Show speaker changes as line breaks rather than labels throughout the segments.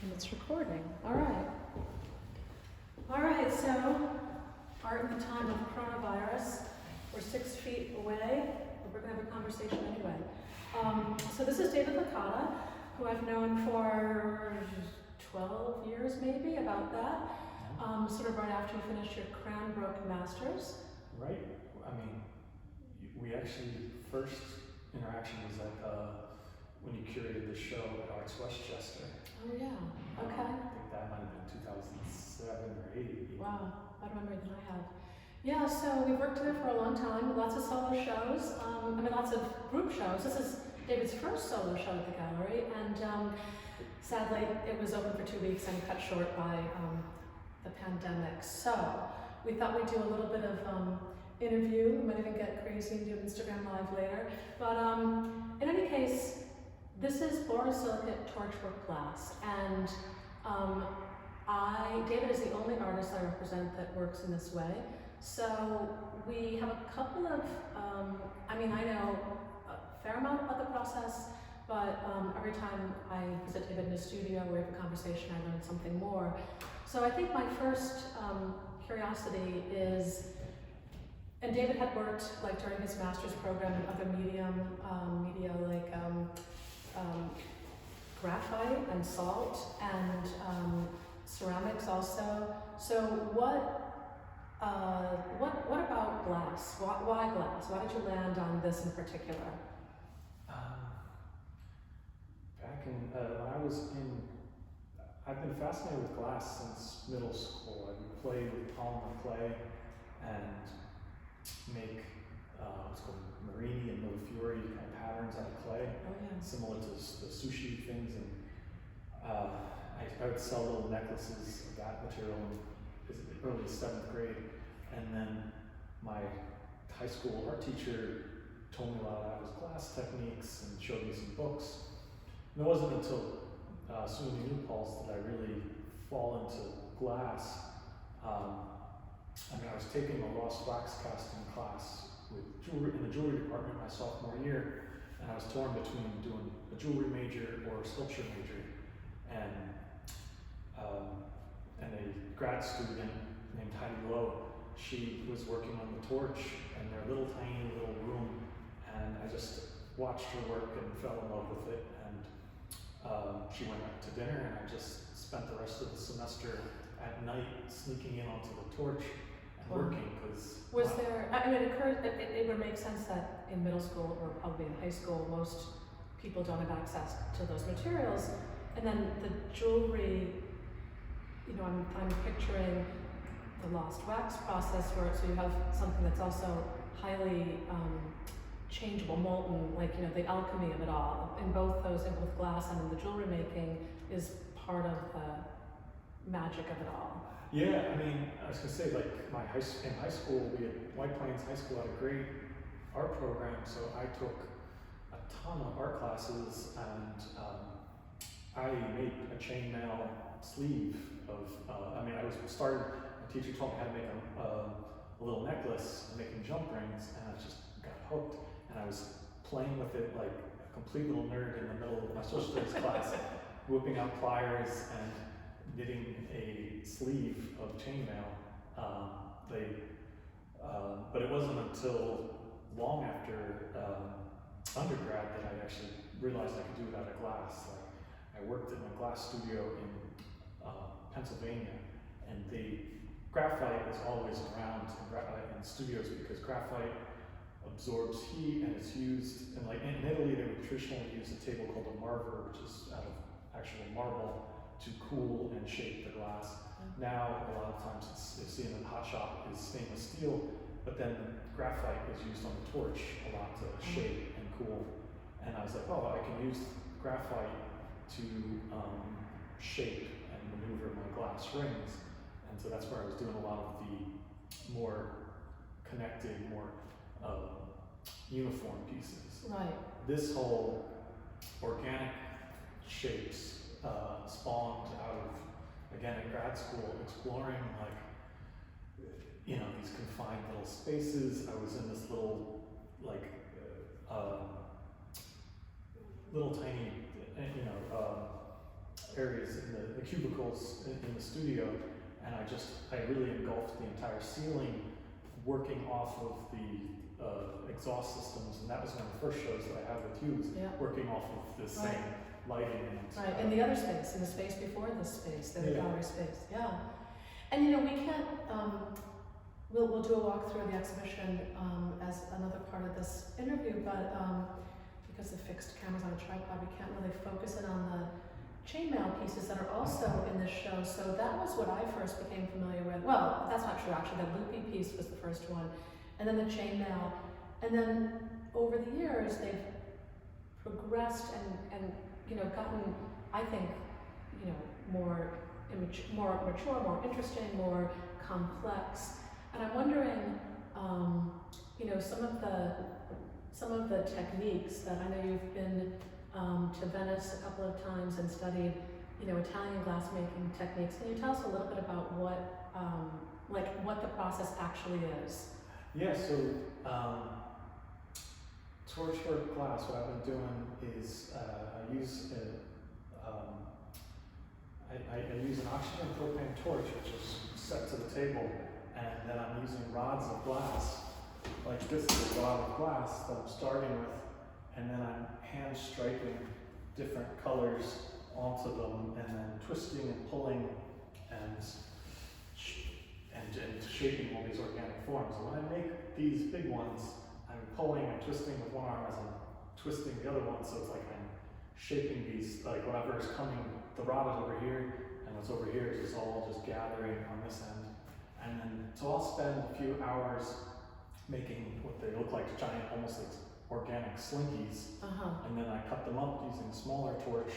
And it's recording. All right. All right, so art in the time of coronavirus. We're 6 feet away, but we're going to have a conversation anyway. So this is David Licata, who I've known for 12 years maybe, about that. Sort of right after you finished your Cranbrook Masters.
Right. I mean, we actually, first interaction was at when you curated the show at Arts Westchester.
Oh yeah, okay.
I think that might have been 2007 or 8.
Wow, I remember than I have. Yeah, so we've worked together for a long time, lots of solo shows, lots of group shows. This is David's first solo show at the gallery, and sadly it was open for 2 weeks and cut short by the pandemic. So we thought we'd do a little bit of interview. We might even get crazy and do an Instagram Live later. But in any case, this is borosilicate torchwork glass, and David is the only artist I represent that works in this way. So we have a couple of, I know a fair amount about the process, but every time I visit David in his studio, we have a conversation, I learn something more. So I think my first curiosity is, and David had worked like during his master's program in other media like graphite and salt and ceramics also. So what about glass? Why glass? Why did you land on this in particular?
Back in when I was I've been fascinated with glass since middle school. I would play with polymer clay and make what's called marini and millefiori kind of patterns out of clay, similar to the sushi things. And I would sell little necklaces of that material in early 7th grade. And then my high school art teacher told me a lot about his glass techniques and showed me some books. And it wasn't until SUNY New Paltz that I really fall into glass. I was taking a lost wax casting class with jewelry in the jewelry department my sophomore year, and I was torn between doing a jewelry major or a sculpture major. And a grad student named Heidi Lowe, she was working on the torch in their tiny little room, and I just watched her work and fell in love with it. And she went out to dinner, and I just spent the rest of the semester at night sneaking in onto the torch and working. Because
it would make sense that in middle school or probably in high school, most people don't have access to those materials. And then the jewelry, I'm picturing the lost wax process where so you have something that's also highly changeable, molten, the alchemy of it all. In both those, in both glass and in the jewelry making, is part of the magic of it all.
Yeah, I was gonna say, in high school, White Plains High School had a great art program, so I took a ton of art classes, and I made a chainmail sleeve of, my teacher taught me how to make a little necklace, making jump rings, and I just got hooked, and I was playing with it like a complete little nerd in the middle of my social studies class, whipping out pliers and knitting a sleeve of chainmail. But it wasn't until long after undergrad that I actually realized I could do it out of glass. I worked in a glass studio in Pennsylvania, and graphite is always around in studios because graphite absorbs heat and is used, in Italy they would traditionally use a table called a marver, which is out of actual marble, to cool and shape the glass. Now, a lot of times it's seen in the hot shop is stainless steel, but then graphite is used on the torch a lot to shape and cool. And I was like, I can use graphite to shape and maneuver my glass rings. And so that's where I was doing a lot of the more connected, more uniform pieces.
Right.
This whole organic shapes spawned out of, again, in grad school, exploring these confined little spaces. I was in this little tiny areas in the cubicles in the studio, and I really engulfed the entire ceiling, working off of the exhaust systems, and that was one of the first shows that I had with you, was working off of the same lighting. And,
in the other space, in the space before this space, the gallery space, And we can't, we'll do a walkthrough of the exhibition as another part of this interview, but because the fixed camera's on a tripod, we can't really focus in on the chainmail pieces that are also in this show. So that was what I first became familiar with. Well, that's not true actually, the loopy piece was the first one, and then the chainmail. And then over the years, they've progressed and gotten, I think, more mature, more interesting, more complex. And I'm wondering, some of the techniques that I know you've been to Venice a couple of times and studied, Italian glassmaking techniques. Can you tell us a little bit about what the process actually is?
Yeah, so torchwork glass, what I've been doing is I use an oxygen propane torch, which is set to the table, and then I'm using rods of glass. Like this is a rod of glass that I'm starting with, and then I'm hand striking different colors onto them, and then twisting and pulling and shaping all these organic forms. And when I make these big ones, I'm pulling and twisting with one arm as I'm twisting the other one, so it's like I'm shaping these, like whatever is coming, the rod is over here, and what's over here is all just gathering on this end. And then, so I'll spend a few hours making what they look like giant, almost like organic slinkies, and then I cut them up using a smaller torch,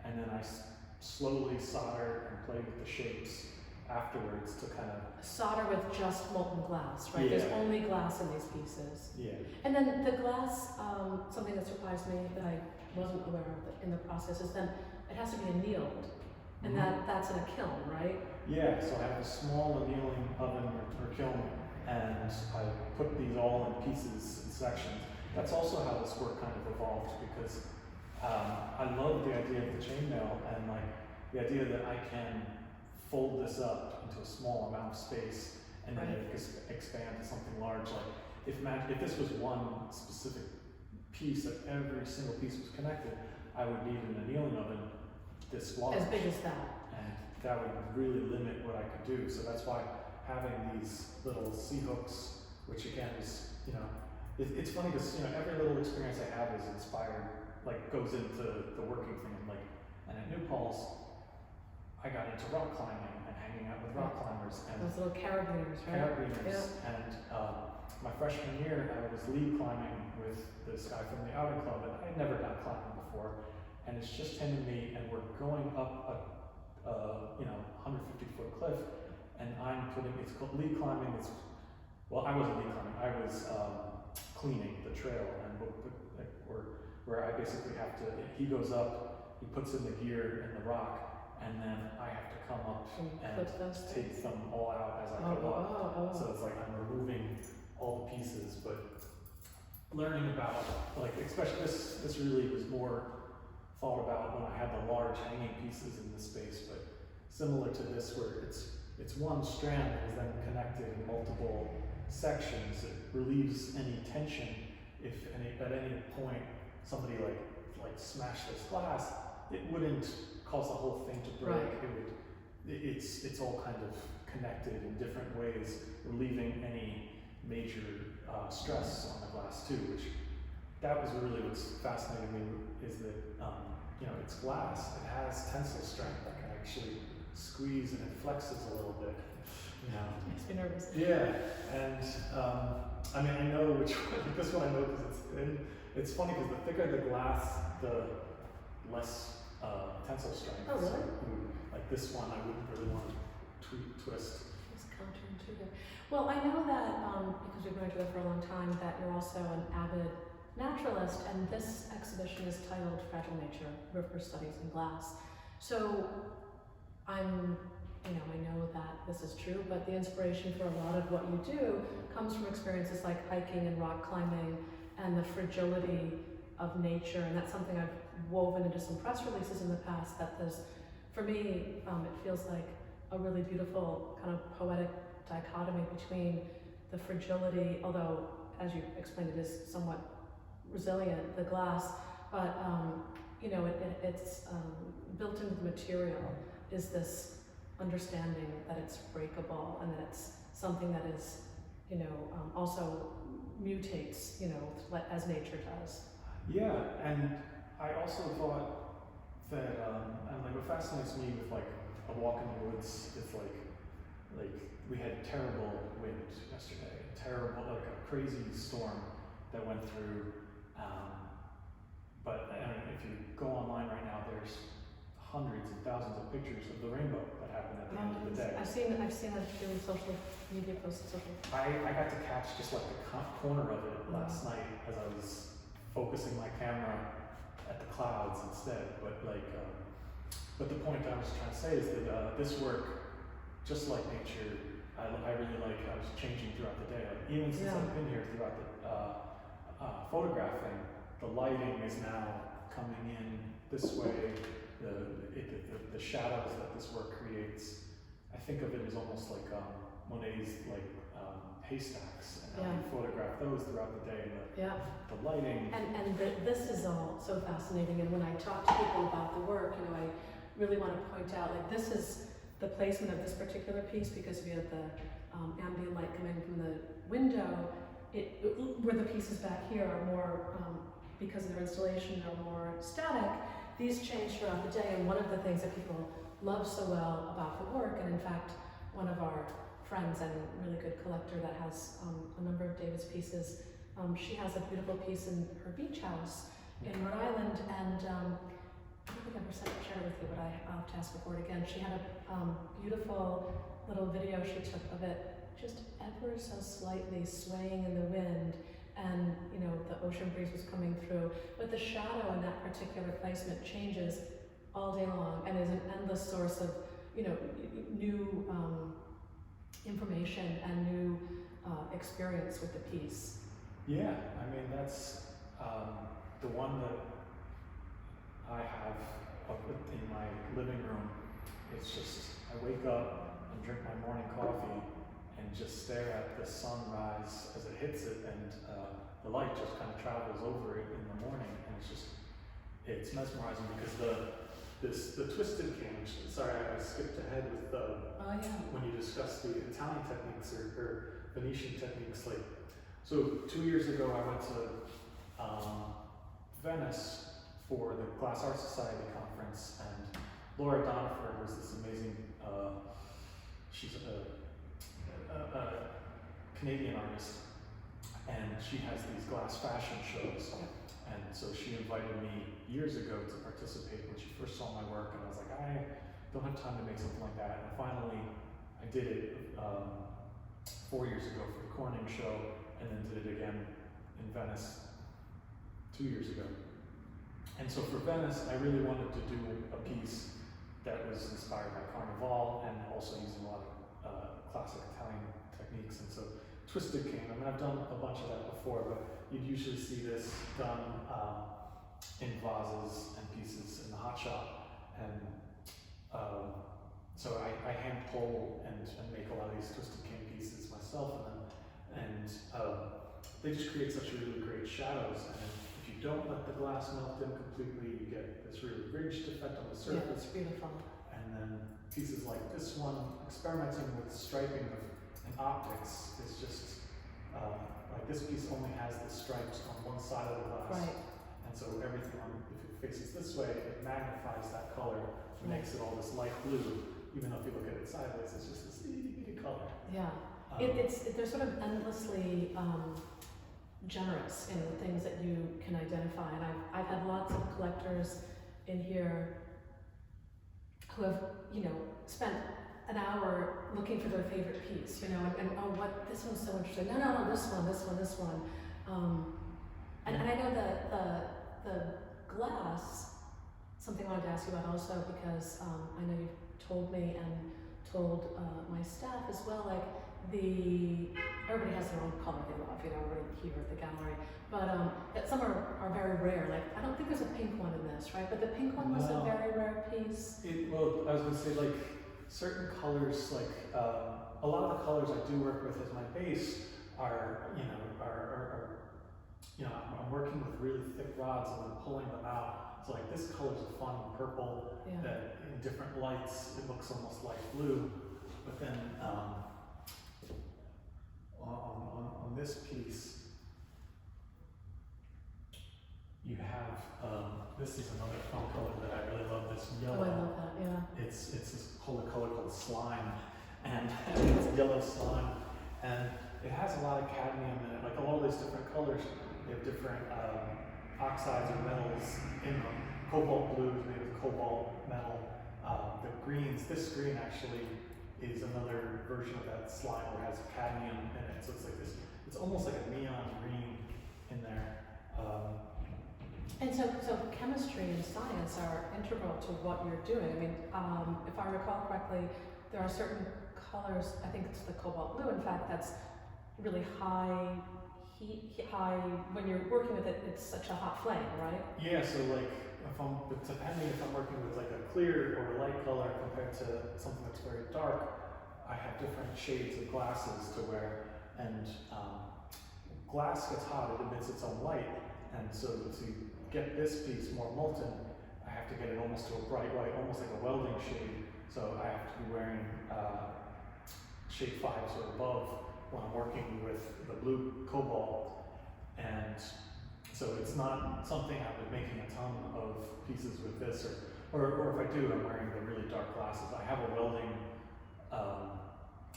and then I slowly solder and play with the shapes afterwards to kind of
solder with just molten glass, right? There's only glass in these pieces. And then the glass, something that surprised me that I wasn't aware of in the process is then it has to be annealed, and that's in a kiln, right?
Yeah, so I have a small annealing oven or kiln, and I put these all in pieces and sections. That's also how this work kind of evolved, because I love the idea of the chainmail and like the idea that I can fold this up into a small amount of space and then it expand to something large. Like if this was one specific piece, that every single piece was connected, I would need an annealing oven this large.
As big as that.
And that would really limit what I could do. So that's why having these little C-hooks, which again is, it's funny because, every little experience I have is inspired, like goes into the working thing. And at New Paul's, I got into rock climbing and hanging out with rock climbers. And
those little carabiners, right?
Carabiners. Yeah. And my freshman year, I was lead climbing with this guy from the Outer Club, and I had never done climbing before. And it's just him and me, and we're going up a 150-foot cliff, and I'm putting, it's called lead climbing. I wasn't lead climbing, I was cleaning the trail, and where I basically have to, he goes up, he puts in the gear in the rock, and then I have to come up and take them all out as I go up. So it's like I'm removing all the pieces, but learning about, like, especially this really was more thought about when I had the large hanging pieces in this space, but similar to this where it's one strand that is then connected in multiple sections. It relieves any tension if at any point somebody like smashed this glass, it wouldn't cause the whole thing to break. It's all kind of connected in different ways, relieving any major stress on the glass too, which that was really what's fascinating me, is that it's glass, it has tensile strength that can actually squeeze and it flexes a little bit.
Makes me nervous.
Yeah, and I know which one, this one I know because it's funny because the thicker the glass, the less tensile strength.
Oh, really?
So, like this one, I wouldn't really want to twist.
It's counterintuitive. Well, I know that because we've known each other for a long time, that you're also an avid naturalist, and this exhibition is titled Fragile Nature, River Studies in Glass. So I know that this is true, but the inspiration for a lot of what you do comes from experiences like hiking and rock climbing and the fragility of nature, and that's something I've woven into some press releases in the past, that there's for me, it feels like a really beautiful kind of poetic dichotomy between the fragility, although as you explained, it is somewhat resilient, the glass, but you know, it's built into the material is this understanding that it's breakable and that it's something that is, you know, also mutates, you know, as nature does.
Yeah, and I also thought that, and like what fascinates me with like a walk in the woods is like we had terrible wind yesterday, terrible, like a crazy storm that went through. But I mean, if you go online right now, there's hundreds and thousands of pictures of the rainbow that happened at the end of the day.
I've seen it through social media posts.
I got to catch just like the corner of it last night as I was focusing my camera at the clouds instead. But like, but the point I was trying to say is that this work, just like nature, I really like how it's changing throughout the day. Like even since I've been here throughout the photographing, the lighting is now coming in this way. The shadows that this work creates, I think of it as almost like Monet's like haystacks, and how you photograph those throughout the day. The lighting.
And this is all so fascinating. And when I talk to people about the work, you know, I really want to point out, like, this is the placement of this particular piece because we have the ambient light coming from the window. Where the pieces back here are more, because of their installation, are more static. These change throughout the day, and one of the things that people love so well about the work, and in fact, one of our friends and really good collector that has a number of David's pieces, she has a beautiful piece in her beach house in Rhode Island, and I don't think I've ever shared it with you, but I'll have to ask her for it again. She had a beautiful little video she took of it, just ever so slightly swaying in the wind, and you know, the ocean breeze was coming through, but the shadow in that particular placement changes all day long and is an endless source of, you know, new information and new experience with the piece.
Yeah, I mean, that's the one that I have up in my living room. It's just, I wake up and drink my morning coffee and just stare at the sunrise as it hits it, and the light just kind of travels over it in the morning, and it's mesmerizing because the twisted cage. Sorry, I skipped ahead with when you discuss the Italian techniques or Venetian techniques. Like, so 2 years ago, I went to Venice for the Glass Art Society conference, and Laura Doniford was this amazing. She's a Canadian artist, and she has these glass fashion shows. And so she invited me years ago to participate when she first saw my work, and I was like, I don't have time to make something like that. And finally, I did it 4 years ago for the Corning show, and then did it again in Venice 2 years ago. And so for Venice, I really wanted to do a piece that was inspired by Carnival and also using a lot of classic Italian techniques. And so twisted cane, I mean, I've done a bunch of that before, but you'd usually see this done in vases and pieces in the hot shop. And so I hand pull and make a lot of these twisted cane pieces myself, and they just create such really great shadows. And if you don't let the glass melt in completely, you get this really ridged effect on the surface.
Yeah, it's beautiful.
And then pieces like this one, experimenting with striping and optics is just, like this piece only has the stripes on one side of the glass.
Right.
And so everything if it faces this way, it magnifies that color and makes it all this light blue. Even though if you look at it sideways, it's just this itty bitty color.
Yeah. They're sort of endlessly generous in the things that you can identify. And I've had lots of collectors in here who have, you know, spent an hour looking for their favorite piece, you know, and oh, this one's so interesting. No, this one. And I know the glass, something I wanted to ask you about also, because I know you've told me and told my staff as well, like, everybody has their own color they love, you know, right here at the gallery. But some are very rare. Like, I don't think there's a pink one in this, right? But the pink one was a
No.
very rare piece.
Well, I was going to say, like, certain colors, like, a lot of the colors I do work with as my base are, I'm working with really thick rods and then pulling them out. So, like, this color's a fun purple that in different lights, it looks almost like blue. But then on this piece, you have, this is another fun color that I really love, this yellow.
Oh, I love that, yeah.
It's this color called slime, and it's yellow slime, and it has a lot of cadmium in it, like all these different colors. They have different oxides or metals in them. Cobalt blue is made with cobalt metal. The greens, this green actually is another version of that slime where it has cadmium in it, so it's like this, it's almost like a neon green in there.
And so chemistry and science are integral to what you're doing. I mean, if I recall correctly, there are certain colors, I think it's the cobalt blue, in fact, that's really high heat, when you're working with it, it's such a hot flame, right?
Yeah, so like, depending if I'm working with like a clear or a light color compared to something that's very dark, I have different shades of glasses to wear, and glass gets hot, it emits its own light, and so to get this piece more molten, I have to get it almost to a bright white, almost like a welding shade. So I have to be wearing shade 5s or above when I'm working with the blue cobalt. And so it's not something I've been making a ton of pieces with this, or if I do, I'm wearing the really dark glasses. I have a welding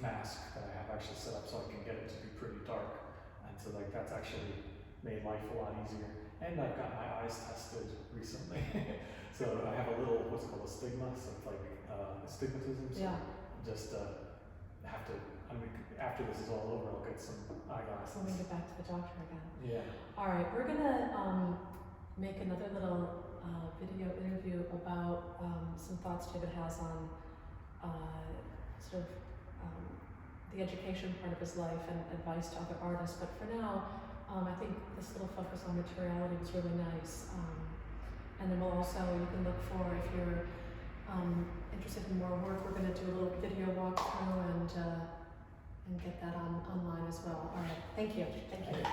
mask that I have actually set up so I can get it to be pretty dark. And so like that's actually made life a lot easier. And I've got my eyes tested recently. So I have a little, what's it called, a stigma, so it's like astigmatism. So just have to, I mean, after this is all over, I'll get some eyeglasses.
Let me get back to the doctor again.
Yeah.
All right, we're gonna make another little video interview about some thoughts David has on the education part of his life and advice to other artists. But for now, I think this little focus on materiality was really nice. And then we'll also, you can look for, if you're interested in more work, we're going to do a little video walkthrough and get that online as well. All right, thank you. Thank you.